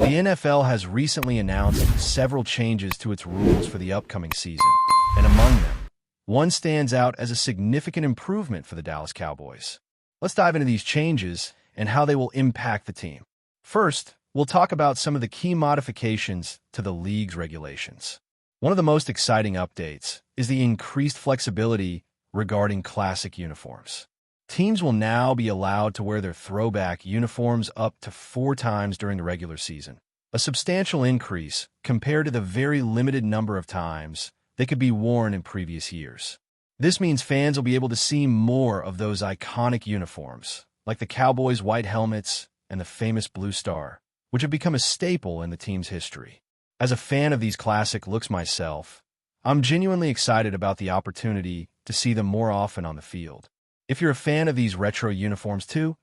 The NFL has recently announced several changes to its rules for the upcoming season, and among them, one stands out as a significant improvement for the Dallas Cowboys. Let's dive into these changes and how they will impact the team. First, we'll talk about some of the key modifications to the league's regulations. One of the most exciting updates is the increased flexibility regarding classic uniforms. Teams will now be allowed to wear their throwback uniforms up to 4 times during the regular season, a substantial increase compared to the very limited number of times they could be worn in previous years. This means fans will be able to see more of those iconic uniforms, like the Cowboys' white helmets and the famous blue star, which have become a staple in the team's history. As a fan of these classic looks myself, I'm genuinely excited about the opportunity to see them more often on the field. If you're a fan of these retro uniforms too,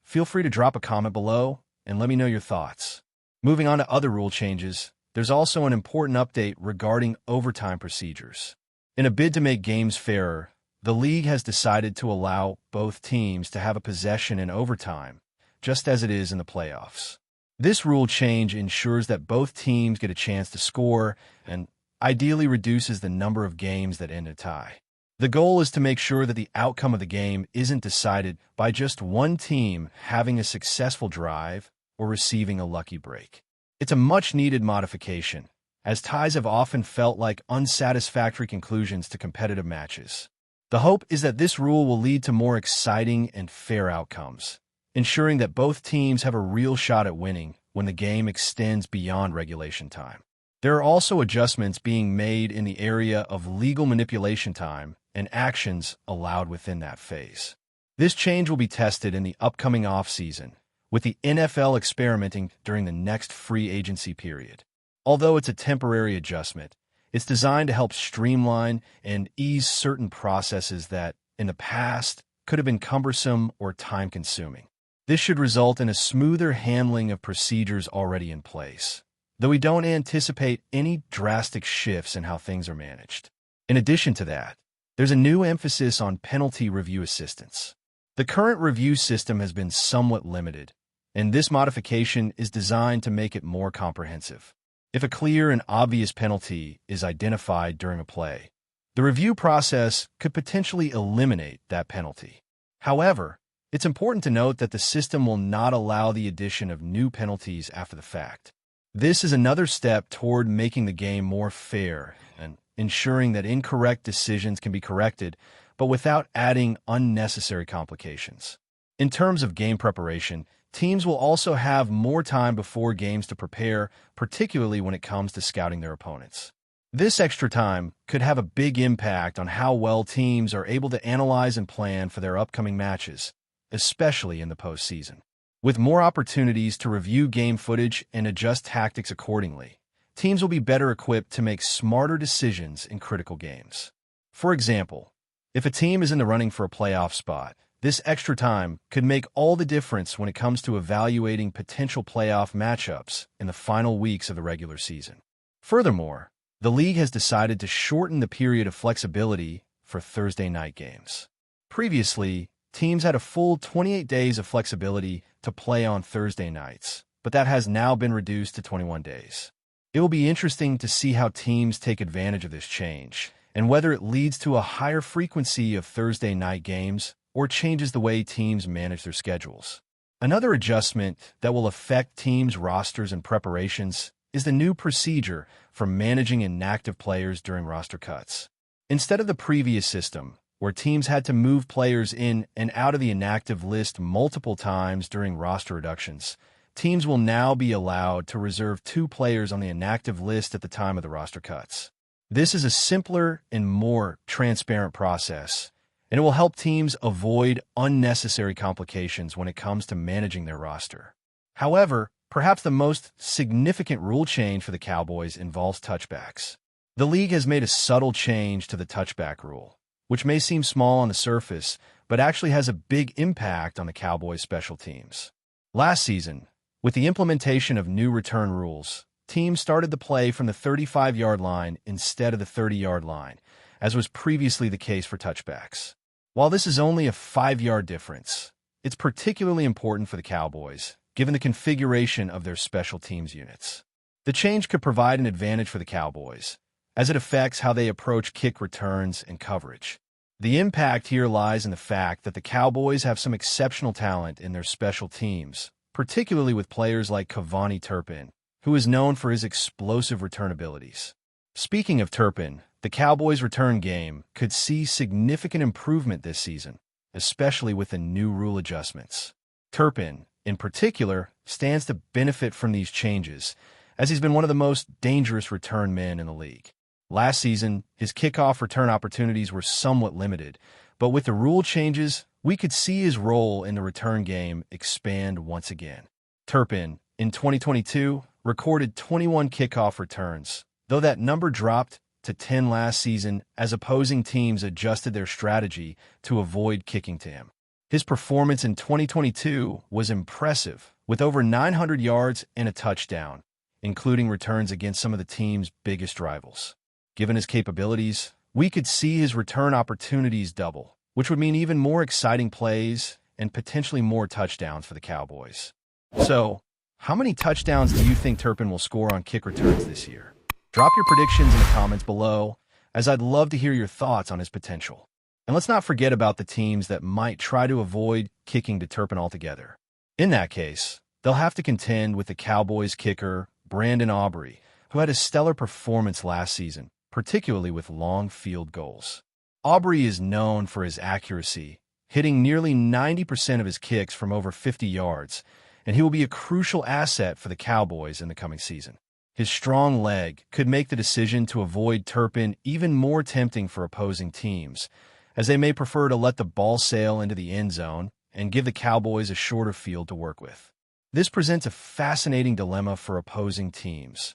feel free to drop a comment below and let me know your thoughts. Moving on to other rule changes, there's also an important update regarding overtime procedures. In a bid to make games fairer, the league has decided to allow both teams to have a possession in overtime, just as it is in the playoffs. This rule change ensures that both teams get a chance to score and ideally reduces the number of games that end in a tie. The goal is to make sure that the outcome of the game isn't decided by just one team having a successful drive or receiving a lucky break. It's a much-needed modification, as ties have often felt like unsatisfactory conclusions to competitive matches. The hope is that this rule will lead to more exciting and fair outcomes, ensuring that both teams have a real shot at winning when the game extends beyond regulation time. There are also adjustments being made in the area of legal manipulation time and actions allowed within that phase. This change will be tested in the upcoming offseason, with the NFL experimenting during the next free agency period. Although it's a temporary adjustment, it's designed to help streamline and ease certain processes that, in the past, could have been cumbersome or time-consuming. This should result in a smoother handling of procedures already in place, though we don't anticipate any drastic shifts in how things are managed. In addition to that, there's a new emphasis on penalty review assistance. The current review system has been somewhat limited, and this modification is designed to make it more comprehensive. If a clear and obvious penalty is identified during a play, the review process could potentially eliminate that penalty. However, it's important to note that the system will not allow the addition of new penalties after the fact. This is another step toward making the game more fair and ensuring that incorrect decisions can be corrected, but without adding unnecessary complications. In terms of game preparation, teams will also have more time before games to prepare, particularly when it comes to scouting their opponents. This extra time could have a big impact on how well teams are able to analyze and plan for their upcoming matches, especially in the postseason. With more opportunities to review game footage and adjust tactics accordingly, teams will be better equipped to make smarter decisions in critical games. For example, if a team is in the running for a playoff spot, this extra time could make all the difference when it comes to evaluating potential playoff matchups in the final weeks of the regular season. Furthermore, the league has decided to shorten the period of flexibility for Thursday night games. Previously, teams had a full 28 days of flexibility to play on Thursday nights, but that has now been reduced to 21 days. It will be interesting to see how teams take advantage of this change, and whether it leads to a higher frequency of Thursday night games or changes the way teams manage their schedules. Another adjustment that will affect teams' rosters and preparations is the new procedure for managing inactive players during roster cuts. Instead of the previous system, where teams had to move players in and out of the inactive list multiple times during roster reductions, teams will now be allowed to reserve 2 players on the inactive list at the time of the roster cuts. This is a simpler and more transparent process, and it will help teams avoid unnecessary complications when it comes to managing their roster. However, perhaps the most significant rule change for the Cowboys involves touchbacks. The league has made a subtle change to the touchback rule, which may seem small on the surface, but actually has a big impact on the Cowboys' special teams. Last season, with the implementation of new return rules, teams started the play from the 35-yard line instead of the 30-yard line, as was previously the case for touchbacks. While this is only a 5-yard difference, it's particularly important for the Cowboys, given the configuration of their special teams units. The change could provide an advantage for the Cowboys, as it affects how they approach kick returns and coverage. The impact here lies in the fact that the Cowboys have some exceptional talent in their special teams, particularly with players like Cavani Turpin, who is known for his explosive return abilities. Speaking of Turpin, the Cowboys' return game could see significant improvement this season, especially with the new rule adjustments. Turpin, in particular, stands to benefit from these changes, as he's been one of the most dangerous return men in the league. Last season, his kickoff return opportunities were somewhat limited, but with the rule changes, we could see his role in the return game expand once again. Turpin, in 2022, recorded 21 kickoff returns, though that number dropped to 10 last season as opposing teams adjusted their strategy to avoid kicking to him. His performance in 2022 was impressive, with over 900 yards and a touchdown, including returns against some of the team's biggest rivals. Given his capabilities, we could see his return opportunities double, which would mean even more exciting plays and potentially more touchdowns for the Cowboys. So, how many touchdowns do you think Turpin will score on kick returns this year? Drop your predictions in the comments below, as I'd love to hear your thoughts on his potential. And let's not forget about the teams that might try to avoid kicking to Turpin altogether. In that case, they'll have to contend with the Cowboys kicker, Brandon Aubrey, who had a stellar performance last season, particularly with long field goals. Aubrey is known for his accuracy, hitting nearly 90% of his kicks from over 50 yards, and he will be a crucial asset for the Cowboys in the coming season. His strong leg could make the decision to avoid Turpin even more tempting for opposing teams, as they may prefer to let the ball sail into the end zone and give the Cowboys a shorter field to work with. This presents a fascinating dilemma for opposing teams.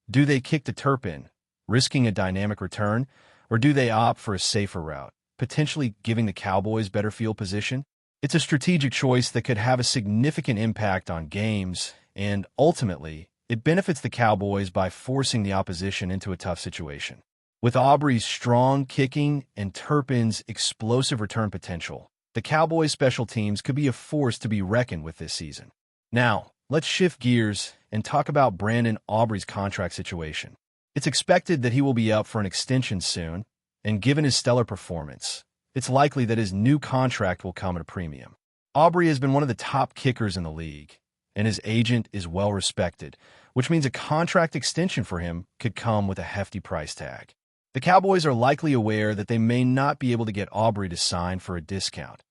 Do they kick to Turpin, risking a dynamic return, or do they opt for a safer route, potentially giving the Cowboys better field position? It's a strategic choice that could have a significant impact on games, and ultimately, it benefits the Cowboys by forcing the opposition into a tough situation. With Aubrey's strong kicking and Turpin's explosive return potential, the Cowboys' special teams could be a force to be reckoned with this season. Now, let's shift gears and talk about Brandon Aubrey's contract situation. It's expected that he will be up for an extension soon, and given his stellar performance, it's likely that his new contract will come at a premium. Aubrey has been one of the top kickers in the league, and his agent is well respected, which means a contract extension for him could come with a hefty price tag. The Cowboys are likely aware that they may not be able to get Aubrey to sign for a discount,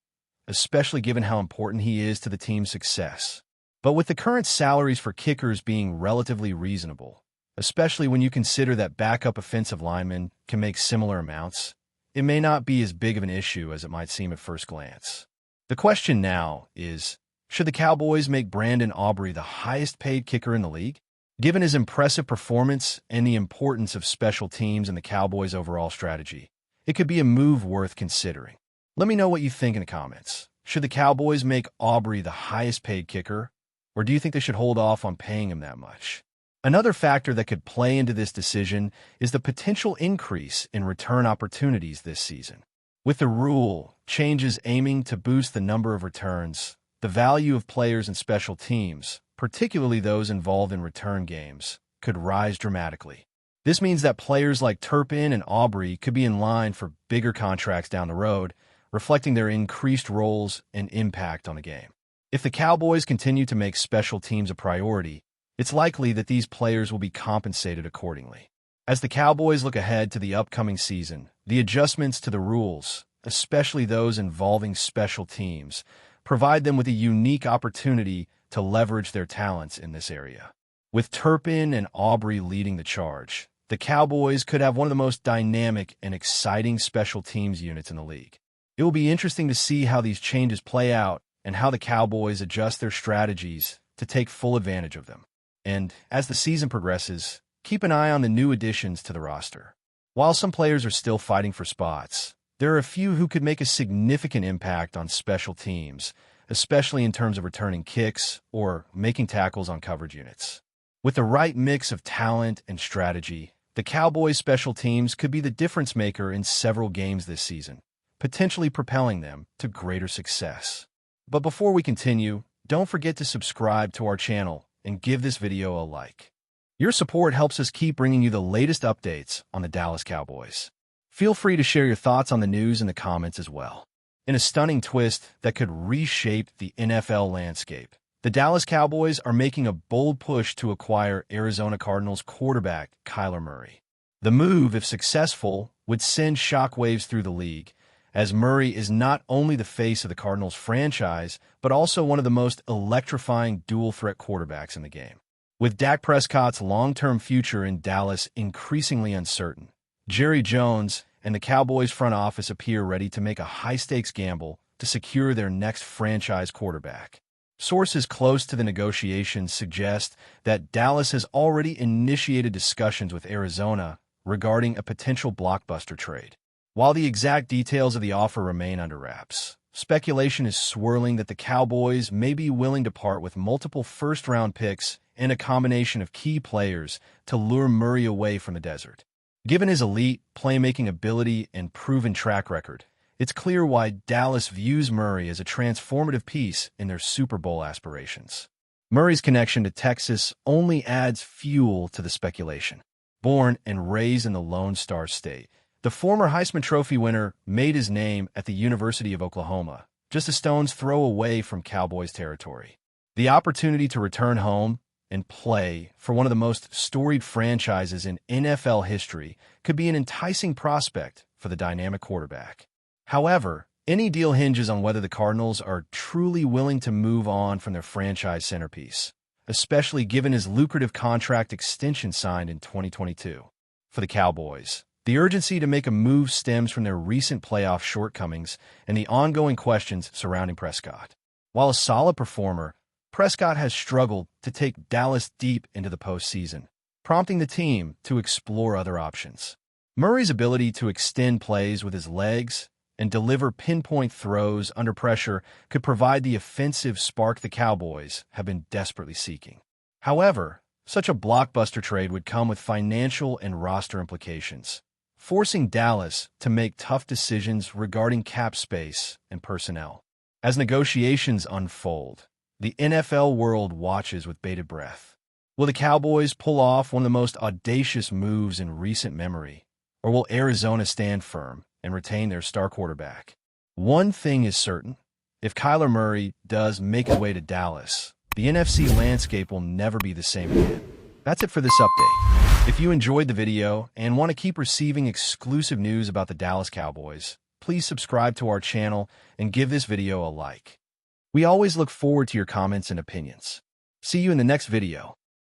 especially given how important he is to the team's success. But with the current salaries for kickers being relatively reasonable, especially when you consider that backup offensive linemen can make similar amounts, it may not be as big of an issue as it might seem at first glance. The question now is, should the Cowboys make Brandon Aubrey the highest-paid kicker in the league? Given his impressive performance and the importance of special teams in the Cowboys' overall strategy, it could be a move worth considering. Let me know what you think in the comments. Should the Cowboys make Aubrey the highest-paid kicker, or do you think they should hold off on paying him that much? Another factor that could play into this decision is the potential increase in return opportunities this season. With the rule changes aiming to boost the number of returns, the value of players in special teams, particularly those involved in return games, could rise dramatically. This means that players like Turpin and Aubrey could be in line for bigger contracts down the road, reflecting their increased roles and impact on the game. If the Cowboys continue to make special teams a priority, it's likely that these players will be compensated accordingly. As the Cowboys look ahead to the upcoming season, the adjustments to the rules, especially those involving special teams, provide them with a unique opportunity to leverage their talents in this area. With Turpin and Aubrey leading the charge, the Cowboys could have one of the most dynamic and exciting special teams units in the league. It will be interesting to see how these changes play out and how the Cowboys adjust their strategies to take full advantage of them. And as the season progresses, keep an eye on the new additions to the roster. While some players are still fighting for spots, there are a few who could make a significant impact on special teams, especially in terms of returning kicks or making tackles on coverage units. With the right mix of talent and strategy, the Cowboys' special teams could be the difference maker in several games this season, potentially propelling them to greater success. But before we continue, don't forget to subscribe to our channel and give this video a like. Your support helps us keep bringing you the latest updates on the Dallas Cowboys. Feel free to share your thoughts on the news in the comments as well. In a stunning twist that could reshape the NFL landscape, the Dallas Cowboys are making a bold push to acquire Arizona Cardinals quarterback Kyler Murray. The move, if successful, would send shockwaves through the league, as Murray is not only the face of the Cardinals franchise, but also one of the most electrifying dual-threat quarterbacks in the game. With Dak Prescott's long-term future in Dallas increasingly uncertain, Jerry Jones and the Cowboys front office appear ready to make a high-stakes gamble to secure their next franchise quarterback. Sources close to the negotiations suggest that Dallas has already initiated discussions with Arizona regarding a potential blockbuster trade. While the exact details of the offer remain under wraps, speculation is swirling that the Cowboys may be willing to part with multiple first-round picks and a combination of key players to lure Murray away from the desert. Given his elite playmaking ability and proven track record, it's clear why Dallas views Murray as a transformative piece in their Super Bowl aspirations. Murray's connection to Texas only adds fuel to the speculation. Born and raised in the Lone Star State, the former Heisman Trophy winner made his name at the University of Oklahoma, just a stone's throw away from Cowboys territory. The opportunity to return home and play for one of the most storied franchises in NFL history could be an enticing prospect for the dynamic quarterback. However, any deal hinges on whether the Cardinals are truly willing to move on from their franchise centerpiece, especially given his lucrative contract extension signed in 2022. For the Cowboys, the urgency to make a move stems from their recent playoff shortcomings and the ongoing questions surrounding Prescott. While a solid performer, Prescott has struggled to take Dallas deep into the postseason, prompting the team to explore other options. Murray's ability to extend plays with his legs and deliver pinpoint throws under pressure could provide the offensive spark the Cowboys have been desperately seeking. However, such a blockbuster trade would come with financial and roster implications, forcing Dallas to make tough decisions regarding cap space and personnel. As negotiations unfold, the NFL world watches with bated breath. Will the Cowboys pull off one of the most audacious moves in recent memory, or will Arizona stand firm and retain their star quarterback? One thing is certain: if Kyler Murray does make his way to Dallas, the NFC landscape will never be the same again. That's it for this update. If you enjoyed the video and want to keep receiving exclusive news about the Dallas Cowboys, please subscribe to our channel and give this video a like. We always look forward to your comments and opinions. See you in the next video.